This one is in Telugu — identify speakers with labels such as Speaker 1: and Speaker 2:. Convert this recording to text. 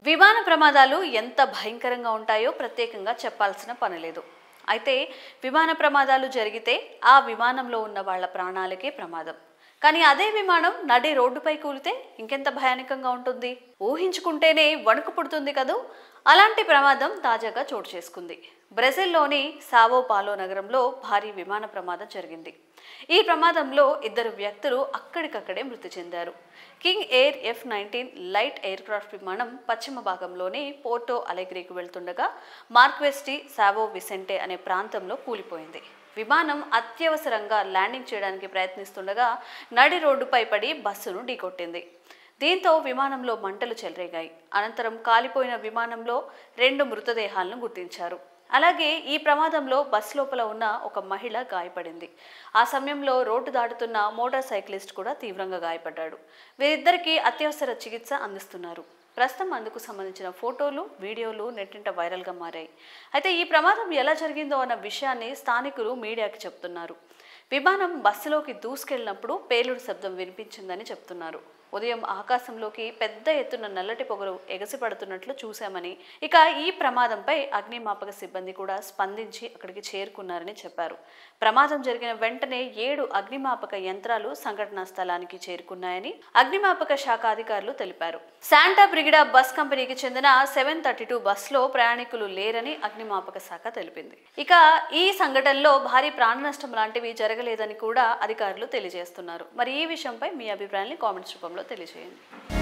Speaker 1: విమాన ప్రమాదాలు ఎంత భయంకరంగా ఉంటాయో ప్రత్యేకంగా చెప్పాల్సిన పని లేదు. అయితే విమాన ప్రమాదాలు జరిగితే ఆ విమానంలో ఉన్న వాళ్ళ ప్రాణాలకే ప్రమాదం. కానీ అదే విమానం నడి రోడ్డుపై కూలితే ఇంకెంత భయానకంగా ఉంటుంది. ఊహించుకుంటేనే వణుకు పుడుతుంది కదూ. అలాంటి ప్రమాదం తాజాగా చోటు చేసుకుంది. బ్రెజిల్లోని సావో పాలో నగరంలో భారీ విమాన ప్రమాదం జరిగింది. ఈ ప్రమాదంలో 2 వ్యక్తులు అక్కడికక్కడే మృతి చెందారు. King air F-19 light air craft విమానం పశ్చిమ భాగంలోని పోర్టో అలెగ్రీకి వెళ్తుండగా మార్క్వెస్టీ సావో విసెంటే అనే ప్రాంతంలో కూలిపోయింది. విమానం అత్యవసరంగా ల్యాండింగ్ చేయడానికి ప్రయత్నిస్తుండగా నడి రోడ్డుపై పడి బస్సును ఢీకొట్టింది. దీంతో విమానంలో మంటలు చెలరేగాయి. అనంతరం కాలిపోయిన విమానంలో 2 మృతదేహాలను గుర్తించారు. అలాగే ఈ ప్రమాదంలో బస్ లోపల ఉన్న ఒక మహిళ గాయపడింది. ఆ సమయంలో రోడ్డు దాటుతున్న మోటార్ సైక్లిస్ట్ కూడా తీవ్రంగా గాయపడ్డాడు. వీరిద్దరికీ అత్యవసర చికిత్స అందిస్తున్నారు. ప్రస్తుతం అందుకు సంబంధించిన ఫోటోలు, వీడియోలు నెట్టింట వైరల్గా మారాయి. అయితే ఈ ప్రమాదం ఎలా జరిగిందో అన్న విషయాన్ని స్థానికులు మీడియాకి చెప్తున్నారు. విమానం బస్సులోకి దూసుకెళ్లినప్పుడు పేలుడు శబ్దం వినిపించిందని చెప్తున్నారు. ఉదయం ఆకాశంలోకి పెద్ద ఎత్తున నల్లటి పొగలు ఎగసిపడుతున్నట్లు చూశామని, ఇక ఈ ప్రమాదంపై అగ్నిమాపక సిబ్బంది కూడా స్పందించి అక్కడికి చేరుకున్నారని చెప్పారు. ప్రమాదం జరిగిన వెంటనే 7 అగ్నిమాపక యంత్రాలు సంఘటనా స్థలానికి చేరుకున్నాయని అగ్నిమాపక శాఖ అధికారులు తెలిపారు. శాంటా బ్రిగిడా బస్ కంపెనీకి చెందిన 732 బస్సులో ప్రయాణికులు లేరని అగ్నిమాపక శాఖ తెలిపింది. ఇక ఈ సంఘటనలో భారీ ప్రాణ నష్టం లాంటివి జరగలేదని కూడా అధికారులు తెలియజేస్తున్నారు. మరి ఈ విషయంపై మీ అభిప్రాయాన్ని కామెంట్స్ రూపంలో తెలియజేయండి.